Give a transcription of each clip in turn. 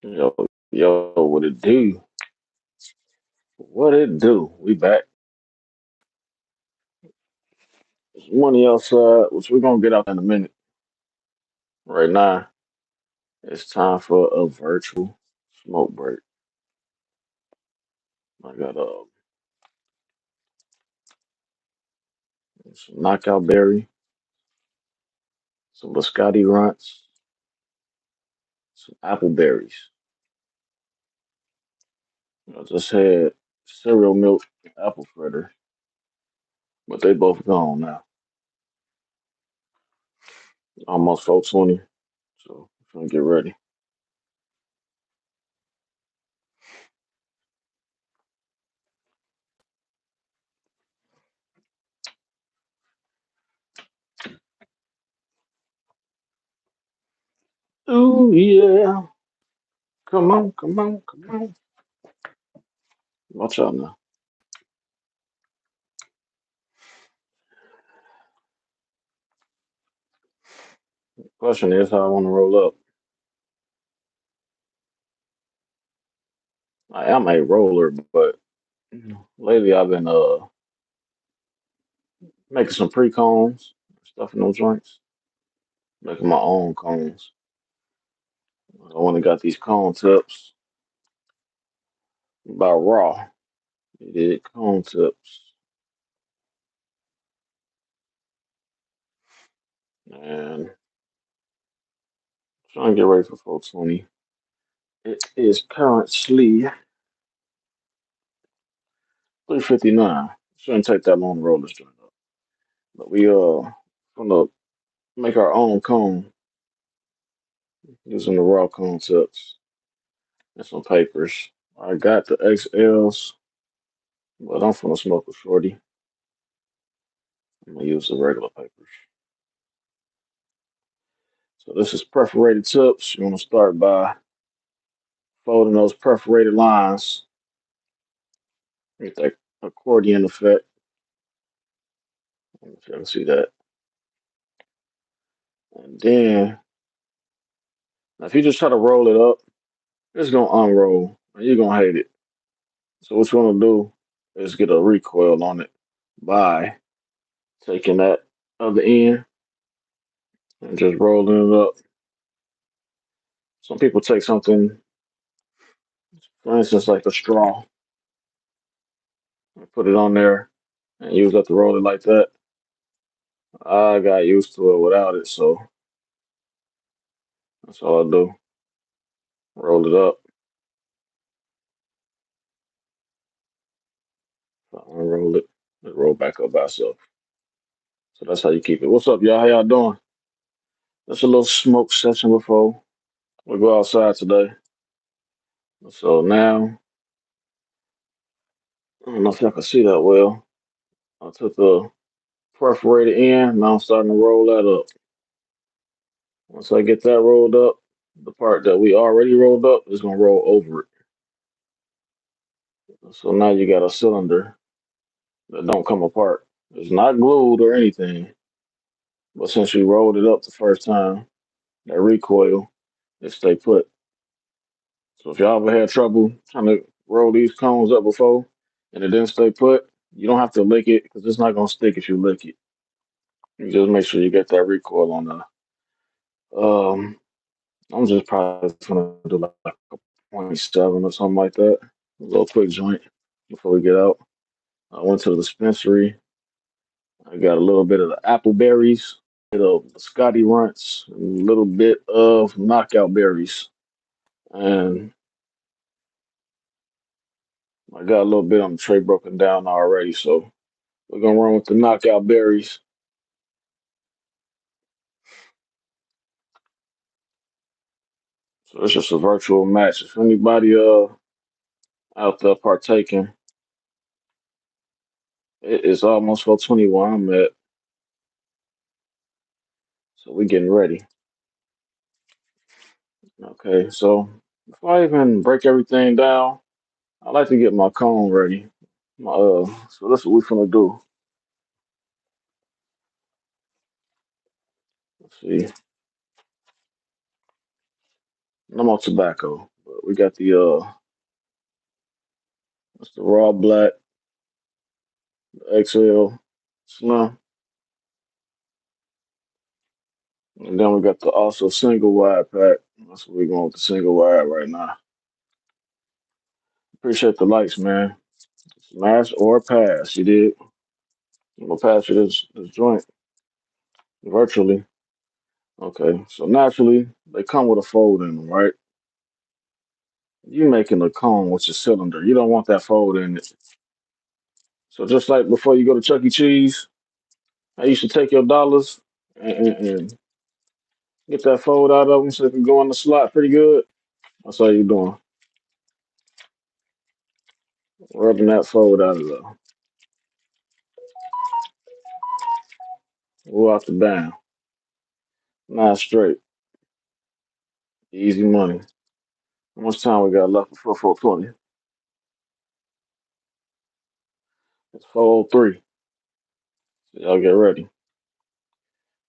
Yo, yo, what it do? What it do? We back. There's money outside, which we're gonna get out in a minute. Right now, it's time for a virtual smoke break. I got some knockout berry, some biscotti runts, some apple berries. I just had cereal milk and apple fritter, but they both gone now. Almost 420, so I'm gonna get ready. Ooh yeah, come on, come on, come on. Watch out now. Question is how I want to roll up. I am a roller, but lately I've been making some pre cones, stuffing those joints, making my own cones. I went and got these cone tips by Raw. They did cone tips, and trying to get ready for 420. It is currently 3:59. Shouldn't take that long to roll this joint up, but we gonna make our own cone using the raw cone tips and some papers. I got the XLs, but I'm gonna smoke a shorty. I'm gonna use the regular papers. So this is perforated tips. You want to start by folding those perforated lines. Get that accordion effect. I don't know if you can see that. And then, now if you just try to roll it up, it's gonna unroll, and you're gonna hate it. So what you want to do is get a recoil on it by taking that other end and just rolling it up. Some people take something, for instance, like a straw, and put it on there and use that to roll it like that. I got used to it without it, so that's all I do. Roll it up, unroll it, and roll back up by itself. So that's how you keep it. What's up, y'all? How y'all doing? That's a little smoke session before we go outside today. So now, I don't know if y'all can see that well. I took the perforated end, now I'm starting to roll that up. Once I get that rolled up, the part that we already rolled up is gonna roll over it. So now you got a cylinder that don't come apart. It's not glued or anything, but since you rolled it up the first time, that recoil, it stay put. So if y'all ever had trouble trying to roll these cones up before and it didn't stay put, you don't have to lick it because it's not gonna stick if you lick it. You just make sure you get that recoil on the. Um, I'm just probably gonna do like a point 0.7 or something like that. A little quick joint before we get out. I went to the dispensary. I got a little bit of the apple berries, a bit of Scotty runts, a little bit of knockout berries, and I got a little bit on the tray broken down already. So we're gonna run with the knockout berries. So it's just a virtual match. If anybody out there partaking, it is almost 420 where I'm at. So we getting ready. Okay, so before I even break everything down, I like to get my cone ready. So that's what we're gonna do. Let's see, no more tobacco. We got the what's the raw black, the XL Slim, and then we got the also single wide pack. That's what we're going with the single wide right now. Appreciate the likes, man. Smash or pass, you did. I'm gonna pass you this joint virtually. Okay, so naturally they come with a fold in them, right? You making a cone with your cylinder. You don't want that fold in it. So just like before you go to Chuck E. Cheese, I used to take your dollars and get that fold out of them so it can go in the slot pretty good. That's how you doing. Rubbing that fold out of there. Go out the band. Nine straight. Easy money. How much time we got left before 420? It's 403. So y'all get ready.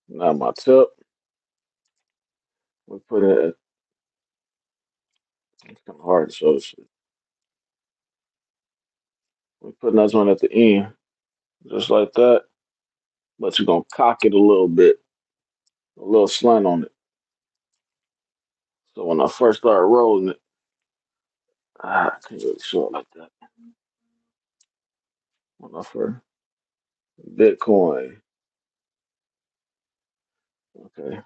Now my tip. We put it at, it's kind of hard to show this shit. We putting that one at the end. Just like that. But you're gonna cock it a little bit. A little slant on it. So when I first started rolling it, I can't really show it like that. When I first Bitcoin. Okay.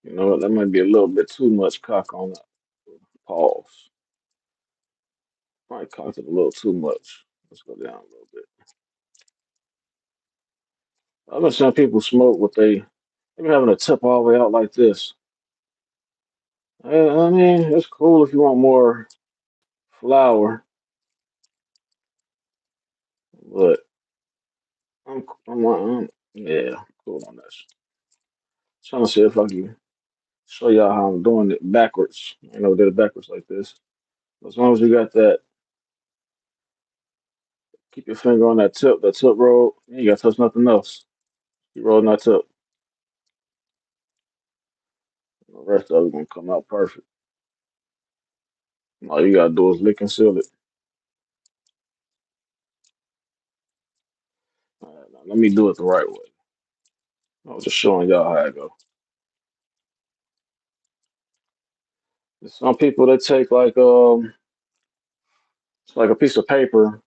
You know what? That might be a little bit too much cock on that. Pause. Probably cocked it a little too much. Let's go down a little bit. I've been seeing people smoke what they be having a tip all the way out like this. I mean, it's cool if you want more flour, but yeah, cool on that. Trying to see if I can show y'all how I'm doing it backwards. I never did it backwards like this. As long as you got that, keep your finger on that tip roll. You ain't got to touch nothing else. You rolling that tip. The rest of it gonna come out perfect. All you gotta do is lick and seal it. All right, now let me do it the right way. I was just showing y'all how I go. Some people they take like it's like a piece of paper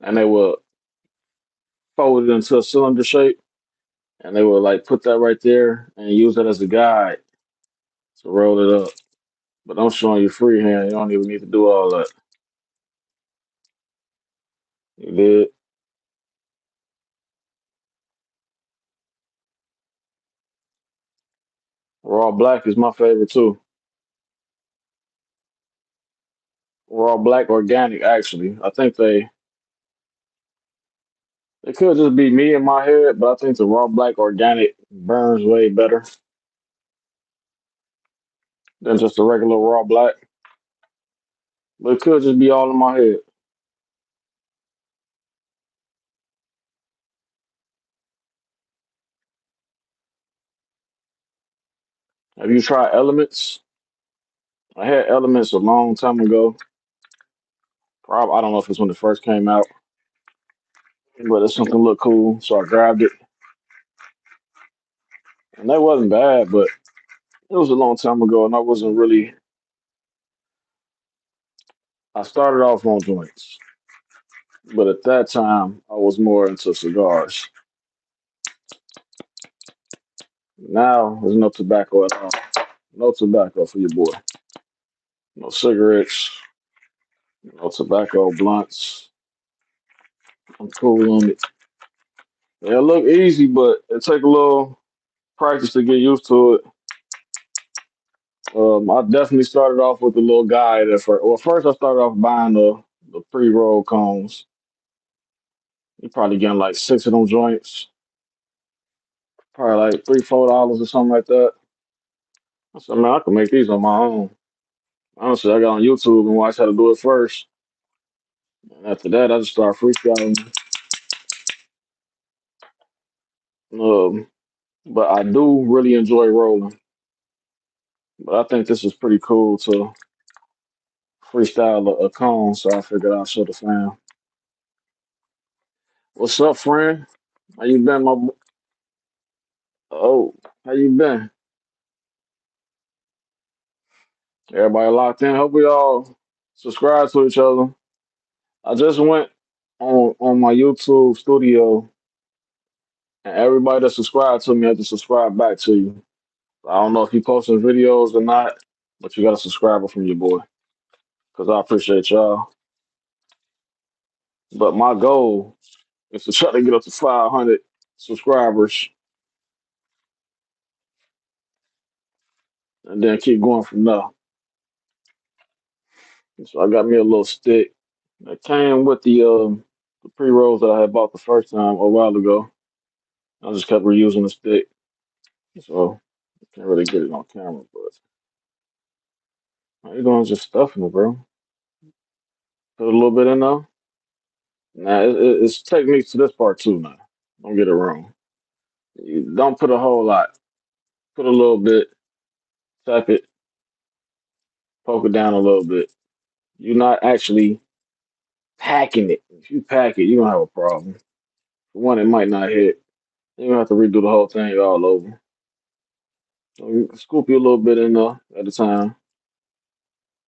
and they will fold it into a cylinder shape and they will like put that right there and use that as a guide to roll it up. But I'm showing you freehand. You don't even need to do all that. You did. Raw black is my favorite too. Raw black organic actually. I think they it could just be me in my head, but I think the raw black organic burns way better than just a regular raw black. But it could just be all in my head. Have you tried Elements? I had Elements a long time ago. Probably I don't know if it's when it first came out, but it's something look cool, so I grabbed it. And that wasn't bad, but it was a long time ago, and I wasn't really. I started off on joints, but at that time I was more into cigars. Now there's no tobacco at all. No tobacco for your boy. No cigarettes. No tobacco blunts. I'm cool on it. Yeah, it look easy, but it take a little practice to get used to it. I definitely started off with the little guide at first. Well, first I started off buying the pre-roll cones. You probably getting like six of them joints, probably like $3, $4 or something like that. I said, man, I can make these on my own. Honestly, I got on YouTube and watched how to do it first. And after that, I just started freestyling. Um, but I do really enjoy rolling. But I think this is pretty cool to freestyle a cone, so I figured I'll show the fam. What's up, friend? How you been, my oh, how you been? Everybody locked in. Hope we all subscribe to each other. I just went on my YouTube studio, and everybody that subscribed to me had to subscribe back to you. I don't know if you posting videos or not, but you got a subscriber from your boy, because I appreciate y'all. But my goal is to try to get up to 500 subscribers and then keep going from there. So I got me a little stick that came with the pre rolls that I had bought the first time a while ago. I just kept reusing the stick, so I can't really get it on camera. But how you doing? Just stuffing it, bro. Put a little bit in there. Now it's techniques to this part too. Now, don't get it wrong. You don't put a whole lot. Put a little bit. Tap it. Poke it down a little bit. You're not actually packing it. If you pack it, you don't have a problem. For one, it might not hit. You don't have to redo the whole thing all over. So you can scoop you a little bit in there at a time.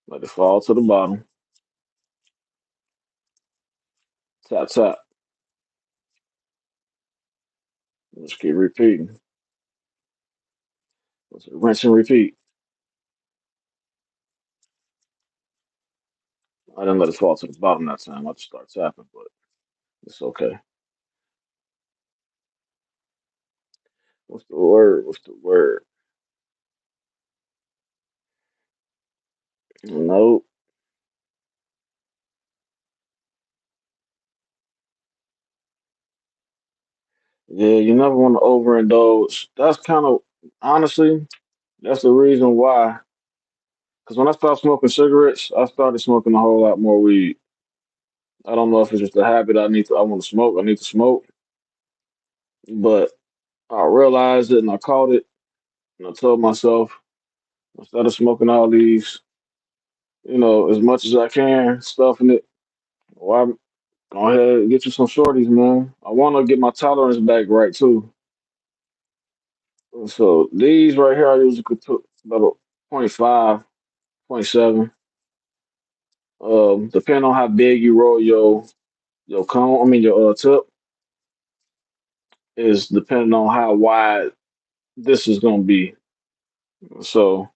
Let it fall to the bottom. Tap, tap. Just keep repeating. Just rinse and repeat. I didn't let it fall to the bottom that time. I just start tapping, but it's okay. What's the word? What's the word? Nope. Yeah, you never want to overindulge. That's kind of, honestly, that's the reason why. Because when I started smoking cigarettes, I started smoking a whole lot more weed. I don't know if it's just a habit I want to smoke. I need to smoke. But I realized it and I caught it. And I told myself, instead of smoking all these, as much as I can, stuffing it, why go ahead and get you some shorties, man. I want to get my tolerance back right too. So these right here, I usually could put about a point 0.5, point 0.7. Depending on how big you roll your cone, I mean your tip, is depending on how wide this is gonna be. So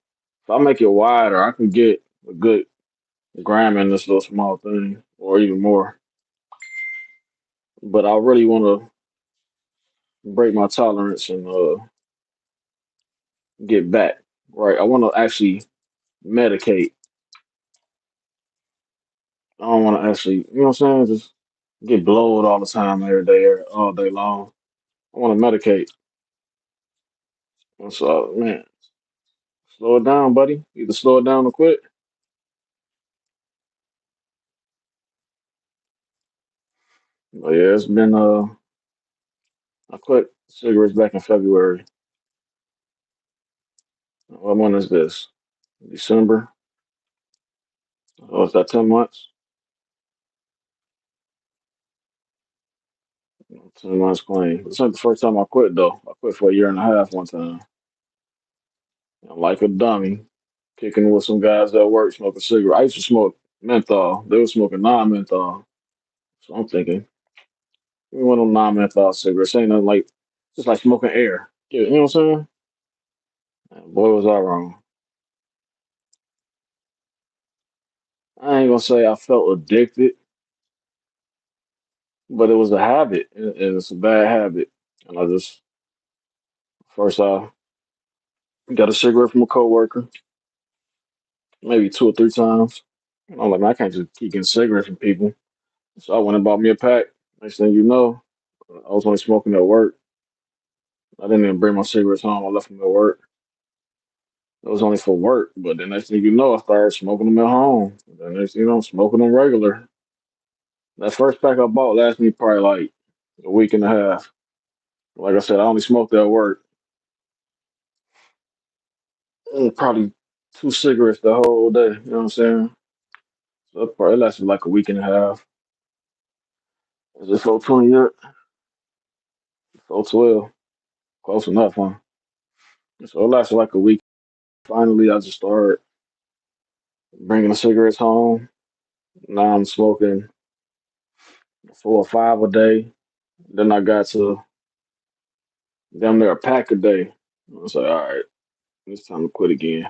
if I make it wider, I can get a good gram in this little small thing, or even more. But I really want to break my tolerance and get back. Right, I want to actually medicate. I don't want to actually, you know what I'm saying? Just get blowed all the time, every day, all day long. I want to medicate. And so, man, slow it down, buddy. Either slow it down or quit. But yeah, it's been I quit cigarettes back in February. What month is this? December. Oh, is that 10 months? 10 months clean. It's not the first time I quit though. I quit for a year and a half one time. I'm like a dummy, kicking with some guys at work smoking cigarettes. I used to smoke menthol. They were smoking non-menthol. So I'm thinking, we want them non-menthol cigarettes. Ain't nothing like, just like smoking air. Yeah, you know what I'm saying? And boy, was I wrong. I ain't gonna say I felt addicted, but it was a habit, and it's a bad habit. And I just first I got a cigarette from a coworker, maybe 2 or 3 times. I'm like, man, I can't just keep getting cigarettes from people. So I went and bought me a pack. Next thing you know, I was only smoking at work. I didn't even bring my cigarettes home. I left them at work. It was only for work. But the next thing you know, I started smoking them at home. The next thing you know, I'm smoking them regular. That first pack I bought lasted me probably like a week and a half. Like I said, I only smoked at work probably two cigarettes the whole day. You know what I'm saying? So it probably lasted like a week and a half. Is it 420 yet? 412. Close enough, huh? So it lasted like a week. Finally, I just started bringing the cigarettes home. Now I'm smoking 4 or 5 a day. Then I got to damn near a pack a day. I was like, all right, it's time to quit again.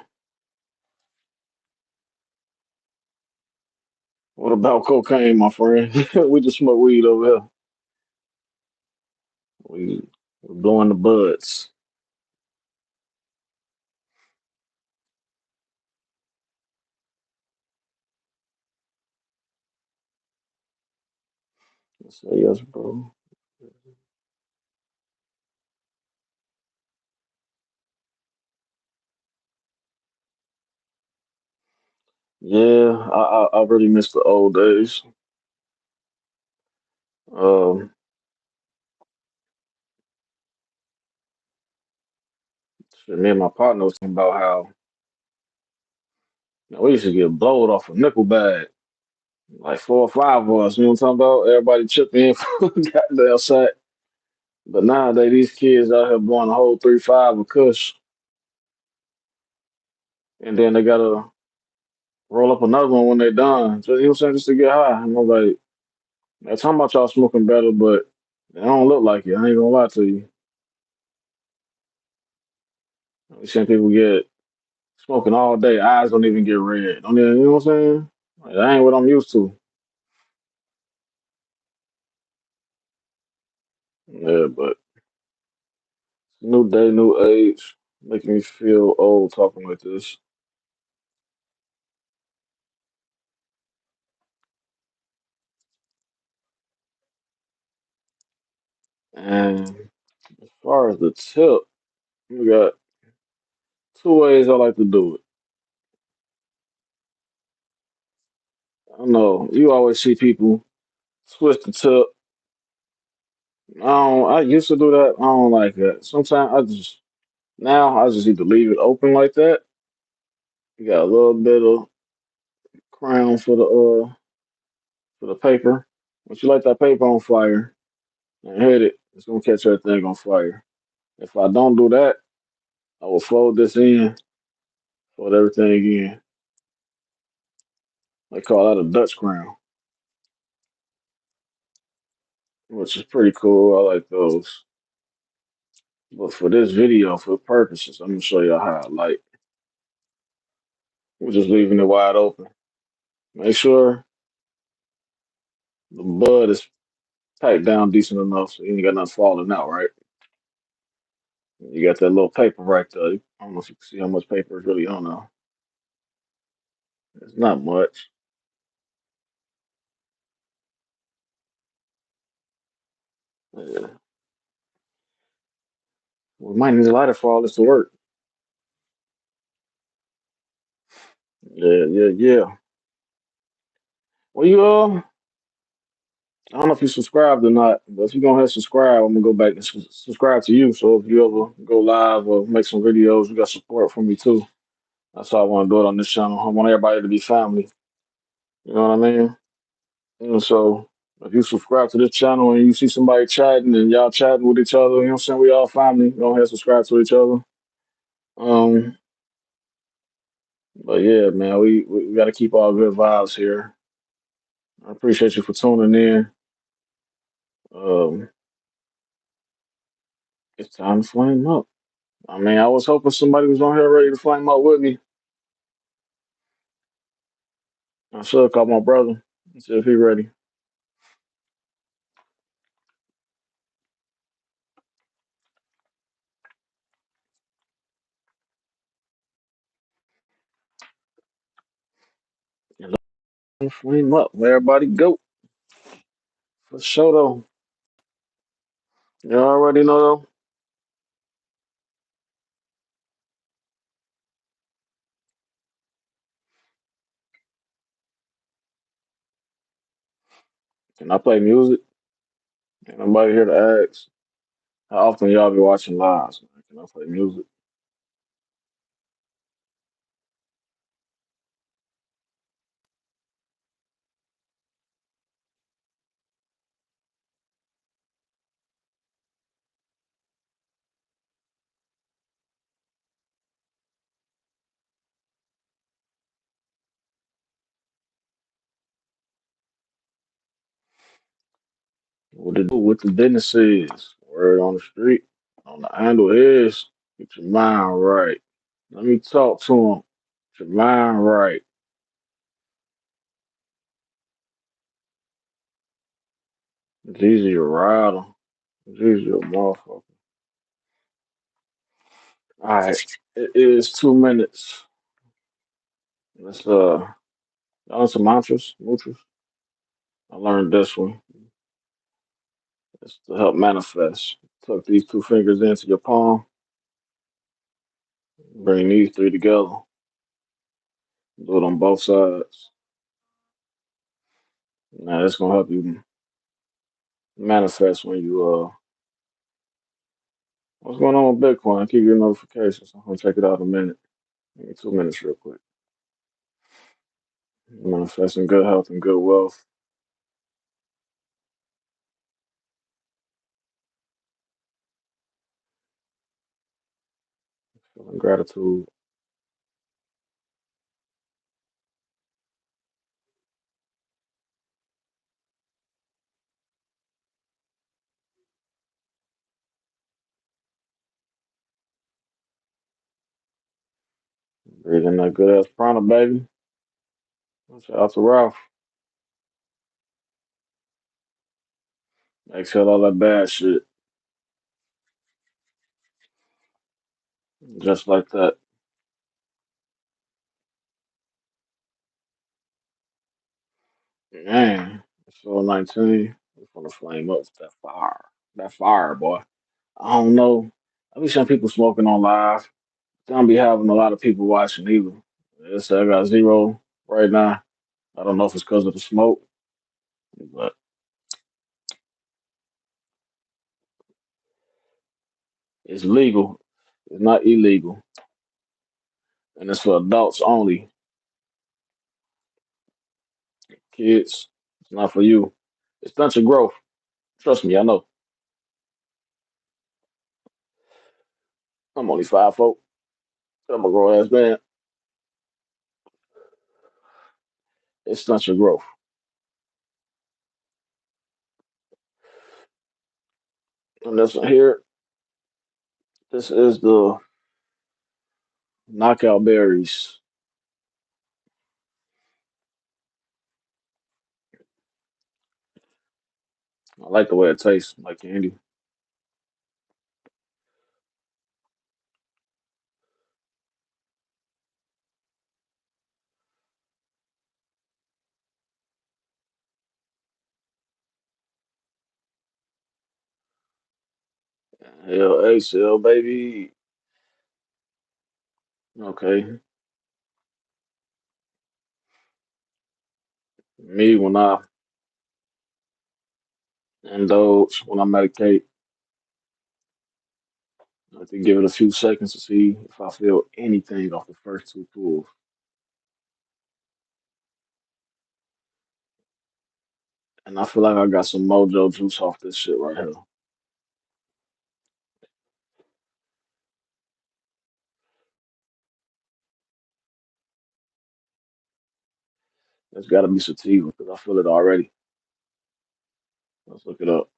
What about cocaine, my friend? We just smoke weed over here. We we're blowing the buds. I say yes, bro. Yeah, I really miss the old days. Um, shit, me and my partner was talking about how we used to get blowed off a nickel bag, like 4 or 5 of us. You know what I'm talking about? Everybody chipping in for the goddamn sack. But nowadays, these kids out here blowing a whole 3 5 of Kush, and then they gotta roll up another one when they're done. So, you know what I'm saying? Just to get high. And I'm like, man, talking about y'all smoking better, but they don't look like it. I ain't gonna lie to you. We seen people get smoking all day, eyes don't even get red. Don't even, you know what I'm saying? Like, that ain't what I'm used to. Yeah, but new day, new age, making me feel old talking like this. And as far as the tip, we got two ways I like to do it. I know you always see people twist the tip. I used to do that. I don't like that. Sometimes I just need to leave it open like that. You got a little bit of crown for the paper. Once you light that paper on fire and hit it, it's gonna catch everything on fire. If I don't do that, I will fold this in, fold everything in. They call that a Dutch crown, which is pretty cool. I like those. But for this video, for purposes, I'm gonna show you how I light. We're just leaving it wide open. Make sure the bud is packed down decent enough so you ain't got nothing falling out, right? You got that little paper right there. I don't know if you can see how much paper is really on there. It's not much. Yeah. We might need a lighter for all this to work. Yeah, yeah, yeah. Well, I don't know if you subscribed or not, but if you go ahead and subscribe, I'm gonna go back and subscribe to you. So if you ever go live or make some videos, you got support from me too. That's how I want to do it on this channel. I want everybody to be family. You know what I mean? And so if you subscribe to this channel and you see somebody chatting and y'all chatting with each other, you know what I'm saying? We all family. Go ahead and subscribe to each other. Um, but yeah, man, we got to keep all good vibes here. I appreciate you for tuning in. Um, it's time to flame up. I mean, I was hoping somebody was on here ready to flame up with me. I should have called my brother and see if he ready. And let flame up. Let everybody go. For sure, though. You already know, though. Can I play music? Ain't nobody here to ask. How often y'all be watching lives? Man? Can I play music? What the business is. Word on the street. On the handle is get your mind right. Let me talk to him. Get your mind right. It's easy to ride 'em. It's easy to motherfucker. Alright. It is 2 minutes. Let's on some mantras. I learned this one. It's to help manifest. Tuck these two fingers into your palm. Bring these three together. Do it on both sides. Now it's gonna help you manifest when you what's going on with Bitcoin? I keep getting notifications. I'm gonna check it out in a minute. Give me 2 minutes real quick. Manifesting good health and good wealth. Feeling gratitude. Breathing that good ass prana, baby. Shout out to Ralph. Exhale all that bad shit. Just like that. Man, episode 19. We're gonna flame up with that fire. That fire, boy. I don't know. I be seeing people smoking on live. Don't be having a lot of people watching either. It's, I got zero right now. I don't know if it's because of the smoke, but it's legal. It's not illegal, and it's for adults only. Kids, it's not for you. It's stunts your growth. Trust me, I know. I'm only 5'4". I'm a grown ass man. It stunts your growth. And this one here, this is the knockout berries. I like the way it tastes, like candy. Hell, A baby. Okay. Me, when I indulge, when I medicate, I like to give it a few seconds to see if I feel anything off the first two pulls. And I feel like I got some mojo juice off this shit right here. It's got to be sativa because I feel it already. Let's look it up.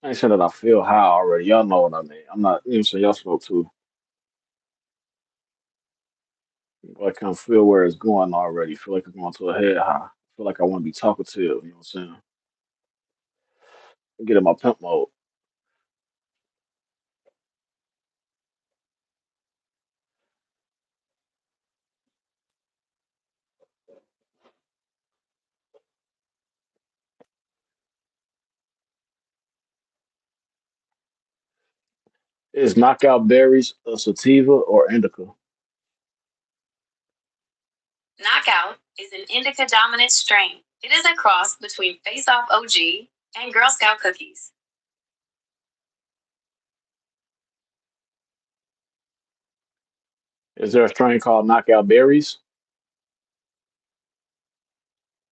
I ain't saying that I feel high already. Y'all know what I mean. I'm not, you know what I'm saying? Y'all smoke too. But I kind of feel where it's going already. Feel like it's going to a head high. Feel like I want to be talkative. You know what I'm saying? Get in my pimp mode. Is knockout berries a sativa or indica? Knockout is an indica dominant strain. It is a cross between Face Off OG and Girl Scout cookies. Is there a strain called knockout berries?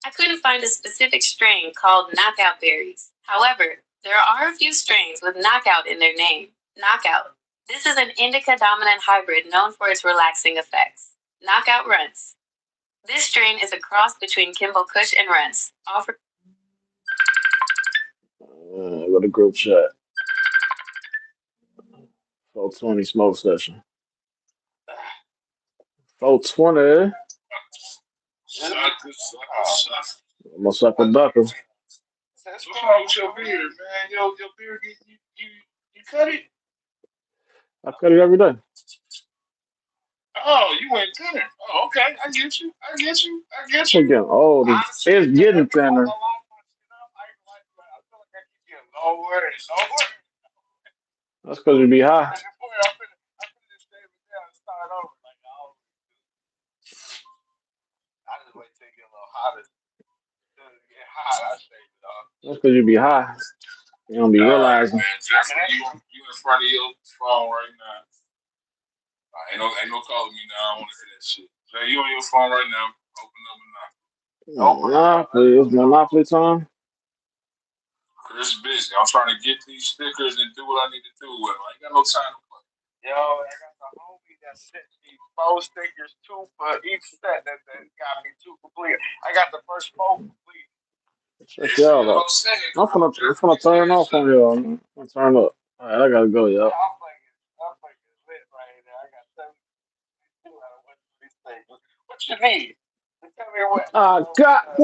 I couldn't find a specific strain called knockout berries. However, there are a few strains with knockout in their name. Knockout. This is an indica dominant hybrid known for its relaxing effects. Knockout Runts. This strain is a cross between Kimball Kush and Runts. Offered. Go to group chat. 420 smoke session. 420. I'm gonna suck a ducker. What's wrong with your beard, man? Your beard, you cut it? I cut it every day. Oh, you went thinner. Oh, okay. I get you. I get you. I get I'm you. getting old. Honestly, It's getting thinner. I feel like I keep getting lower and lower. That's because you be high. Before I finna just shave it down and start over. Like, I just wait till it get a little hotter. Till it get hot, I shave it off. That's because you be high. You don't be All right, realizing. man. Jeffrey, you in front of your phone right now. Ain't no calling me now. I don't want to hear that shit. Jay, you on your phone right now. Open up and knock. Monopoly. It's Monopoly time. Chris busy. I'm trying to get these stickers and do what I need to do with them. I ain't got no time to play. Yo, I got the homie that sent me 4 stickers, 2 for each set that got me 2 complete. I got the first 4 complete. Check y'all out. I'm finna turn off on y'all. I'm gonna turn up. All right, I gotta go, y'all. I'm fucking lit right now. I got 72 out of 1 of these things. What you need? Tell me what. I got